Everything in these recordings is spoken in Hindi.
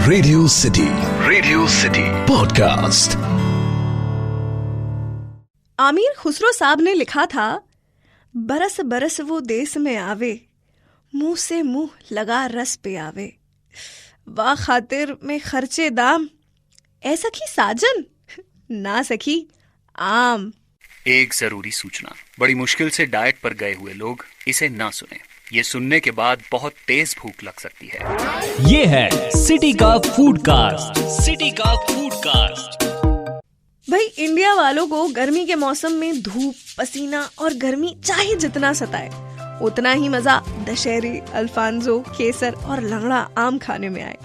Radio city podcast. Aamir Khusro साहब ने लिखा था, बरस बरस वो देश में आवे, मुंह से मुंह लगा रस पे आवे, वाह खातिर में खर्चे दाम, ऐसा की साजन ना सखी आम। एक जरूरी सूचना, बड़ी मुश्किल से डाइट पर गए हुए लोग इसे ना सुने। ये सुनने के बाद बहुत तेज भूख लग सकती है। ये है सिटी का फूड कास्ट। सिटी का फूड कास्ट। भाई, इंडिया वालों को गर्मी के मौसम में धूप, पसीना और गर्मी चाहे जितना सताए, उतना ही मजा दशहरी, अल्फांजो, केसर और लंगड़ा आम खाने में आए।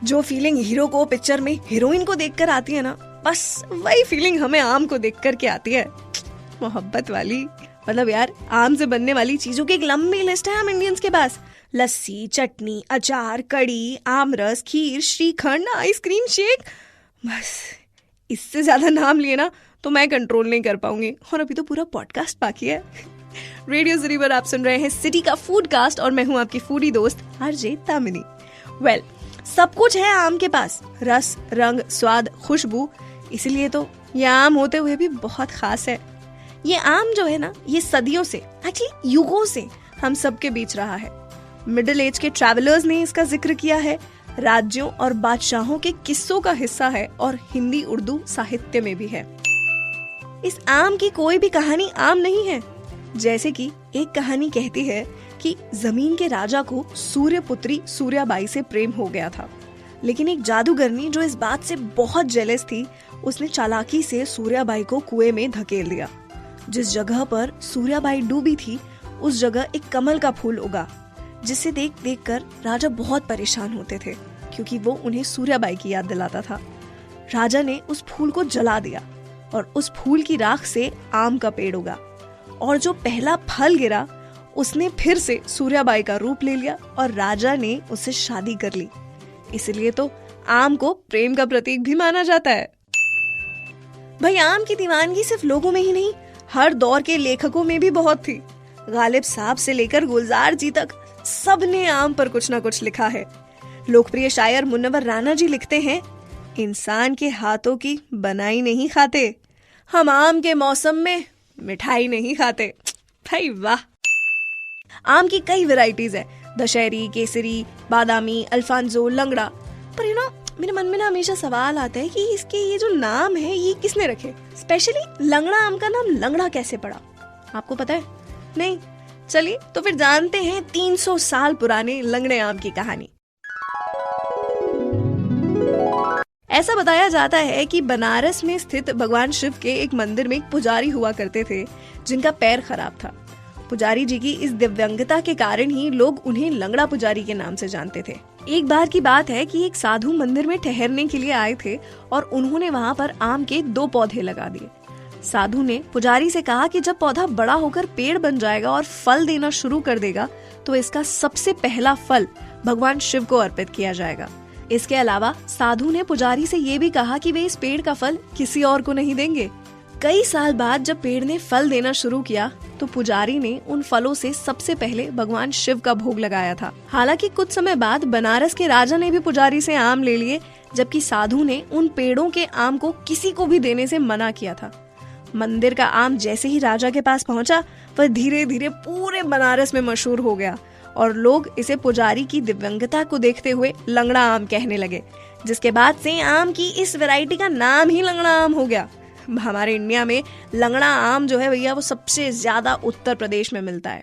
जो फीलिंग हीरो को पिक्चर में हीरोइन को देखकर आती है ना, बस वही फीलिंग हमें आम को देखकर के आती है। मोहब्बत वाली, मतलब यार, आम से बनने वाली चीजों की एक लंबी लिस्ट है हम इंडियंस के पास। लस्सी, चटनी, अचार, कड़ी, आमरस, खीर, श्रीखंड, आइसक्रीम, शेक, बस इससे ज्यादा नाम लिए ना तो मैं कंट्रोल नहीं कर पाऊंगी। और अभी तो पूरा पॉडकास्ट बाकी है। रेडियो सिटी पर आप सुन रहे हैं सिटी का फूड कास्ट और मैं हूं आपकी फूडी दोस्त आरजे तामिनी। वेल, सब कुछ है आम के पास, रस, रंग, स्वाद, खुशबू, इसलिए तो ये आम होते हुए भी बहुत खास है। ये आम जो है ना, ये सदियों से, एक्चुअली युगों से हम सबके बीच रहा है। मिडिल एज के ट्रैवलर्स ने इसका जिक्र किया है, राज्यों और बादशाहों के किस्सों का हिस्सा है और हिंदी उर्दू साहित्य में भी है। इस आम की कोई भी कहानी आम नहीं है। जैसे कि एक कहानी कहती है कि जमीन के राजा को सूर्यपुत्री सूर्याबाई से प्रेम हो गया था, लेकिन एक जादूगरनी जो इस बात से बहुत जेलस थी, उसने चालाकी से सूर्याबाई को कुएं में धकेल दिया। जिस जगह पर सूर्याबाई डूबी थी, उस जगह एक कमल का फूल उगा, जिसे देख देख कर राजा बहुत परेशान होते थे, क्योंकि वो उन्हें सूर्याबाई की याद दिलाता था। राजा ने उस फूल को जला दिया और उस फूल की राख से आम का पेड़ उगा, और जो पहला फल गिरा उसने फिर से सूर्याबाई का रूप ले लिया और राजा ने उससे शादी कर ली। इसलिए तो आम को प्रेम का प्रतीक भी माना जाता है। भाई, आम की दीवानगी सिर्फ लोगों में ही नहीं, हर दौर के लेखकों में भी बहुत थी। गालिब साहब से लेकर गुलजार जी तक सब ने आम पर कुछ ना कुछ लिखा है। लोकप्रिय शायर मुन्नवर राणा जी लिखते हैं, इंसान के हाथों की बनाई नहीं खाते, हम आम के मौसम में मिठाई नहीं खाते। भाई वाह। आम की कई वैरायटीज है, दशहरी, केसरी, बादामी, अल्फांजो, लंगड़ा। पर मेरे मन में ना हमेशा सवाल आता है कि इसके ये जो नाम है ये किसने रखे। स्पेशली लंगड़ा आम का नाम लंगड़ा कैसे पड़ा, आपको पता है? नहीं? चलिए तो फिर जानते हैं 300 साल पुराने लंगड़े आम की कहानी। ऐसा बताया जाता है कि बनारस में स्थित भगवान शिव के एक मंदिर में एक पुजारी हुआ करते थे, जिनका पैर खराब था। पुजारी जी की इस दिव्यांगता के कारण ही लोग उन्हें लंगड़ा पुजारी के नाम से जानते थे। एक बार की बात है कि एक साधु मंदिर में ठहरने के लिए आए थे और उन्होंने वहाँ पर आम के 2 पौधे लगा दिए। साधु ने पुजारी से कहा कि जब पौधा बड़ा होकर पेड़ बन जाएगा और फल देना शुरू कर देगा, तो इसका सबसे पहला फल भगवान शिव को अर्पित किया जाएगा। इसके अलावा साधु ने पुजारी से ये भी कहा कि वे इस पेड़ का फल किसी और को नहीं देंगे। कई साल बाद जब पेड़ ने फल देना शुरू किया, तो पुजारी ने उन फलों से सबसे पहले भगवान शिव का भोग लगाया था। हालांकि कुछ समय बाद बनारस के राजा ने भी पुजारी से आम ले लिए, जबकि साधु ने उन पेड़ों के आम को किसी को भी देने से मना किया था। मंदिर का आम जैसे ही राजा के पास पहुंचा, वह धीरे धीरे पूरे बनारस में मशहूर हो गया और लोग इसे पुजारी की दिव्यांगता को देखते हुए लंगड़ा आम कहने लगे, जिसके बाद से आम की इस वैरायटी का नाम ही लंगड़ा आम हो गया। हमारे इंडिया में लंगड़ा आम जो है भैया, वो सबसे ज्यादा उत्तर प्रदेश में मिलता है।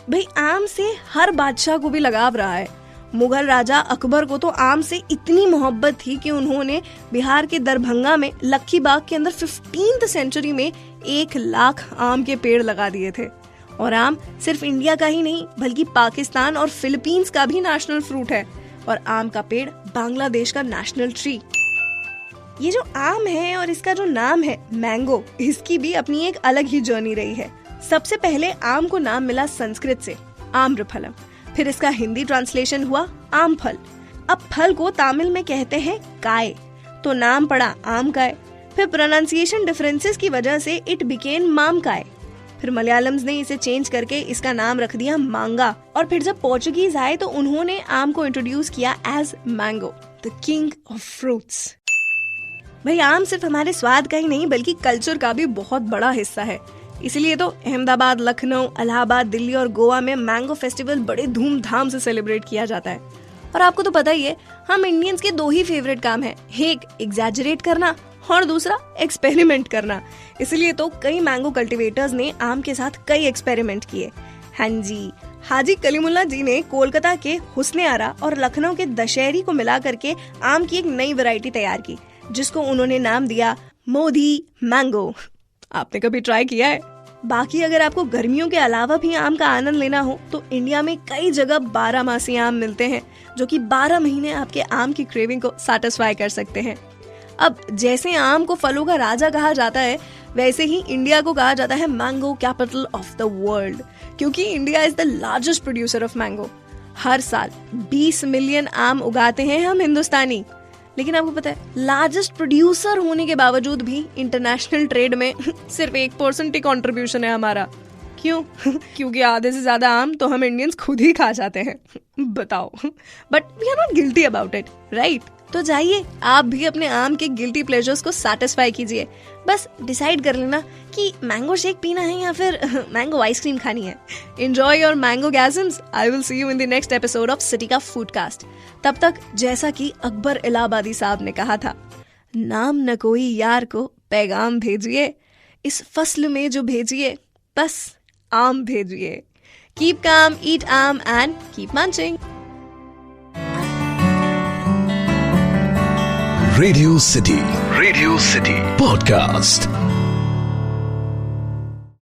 भाई, आम से हर बादशाह को भी लगाव रहा है। मुगल राजा अकबर को तो आम से इतनी मोहब्बत थी कि उन्होंने बिहार के दरभंगा में लक्खी बाग के अंदर 15वीं सेंचुरी में 1 लाख आम के पेड़ लगा दिए थे। और आम सिर्फ इंडिया का ही नहीं, बल्कि पाकिस्तान और फिलीपींस का भी नेशनल फ्रूट है। और आम का पेड़ बांग्लादेश का नेशनल ट्री। ये जो आम है और इसका जो नाम है मैंगो, इसकी भी अपनी एक अलग ही जर्नी रही है। सबसे पहले आम को नाम मिला संस्कृत से आम्रफलम, फिर इसका हिंदी ट्रांसलेशन हुआ आम फल। अब फल को तमिल में कहते हैं काय, तो नाम पड़ा आम काय। फिर प्रोनाउंसिएशन डिफरेंसेस की वजह से इट बिकेम माम काय। फिर मलयालम्स ने इसे चेंज करके इसका नाम रख दिया मांगा, और फिर जब पोर्चुगीज आए तो उन्होंने आम को इंट्रोड्यूस किया as mango, the king of fruits. भाई आम सिर्फ हमारे स्वाद का ही नहीं बल्कि कल्चर का भी बहुत बड़ा हिस्सा है। इसलिए तो अहमदाबाद, लखनऊ, इलाहाबाद, दिल्ली और गोवा में मैंगो फेस्टिवल बड़े धूमधाम से सेलिब्रेट किया जाता है। और आपको तो पता ही है, हम इंडियंस के 2 ही फेवरेट काम है, एक एग्जैजरेट करना और दूसरा एक्सपेरिमेंट करना। इसलिए तो कई मैंगो कल्टीवेटर्स ने आम के साथ कई एक्सपेरिमेंट किए। हाँ जी, हाजी कलीमुल्ला जी ने कोलकाता के हुस्ने आरा और लखनऊ के दशहरी को मिला करके आम की एक नई वैरायटी तैयार की, जिसको उन्होंने नाम दिया मोदी मैंगो। आपने कभी ट्राई किया है? बाकी अगर आपको गर्मियों के अलावा भी आम का आनंद लेना हो तो इंडिया में कई जगह 12 आम मिलते हैं, जो कि 12 महीने आपके आम की क्रेविंग को सैटिस्फाई कर सकते हैं। अब जैसे आम को फलों का राजा कहा जाता है, वैसे ही इंडिया को कहा जाता है mango capital of the world, क्योंकि India is the largest producer of mango. हर साल 20 मिलियन आम उगाते हैं हम हिंदुस्तानी। लेकिन आपको पता है, लार्जेस्ट प्रोड्यूसर होने के बावजूद भी इंटरनेशनल ट्रेड में सिर्फ 1% ही कंट्रीब्यूशन है हमारा। क्यों? क्योंकि आधे से ज्यादा आम तो हम इंडियंस खुद ही खा जाते हैं। बताओ, but we are not guilty about it, right? तो जाइए आप भी अपने आम के गिल्टी प्लेजर्स को सैटिस्फाई कीजिए। बस डिसाइड कर लेना कि मैंगो शेक पीना है या फिर मैंगो आइसक्रीम खानी है। Enjoy your mango gasms. I will see you in the next episode of city का फूडकास्ट। तब तक जैसा कि अकबर इलाहाबादी साहब ने कहा था, नाम न कोई यार को पैगाम भेजिए, इस फसल में जो भेजिए बस आम भेजिए। कीप काम, ईट आम and keep munching. Radio City Podcast.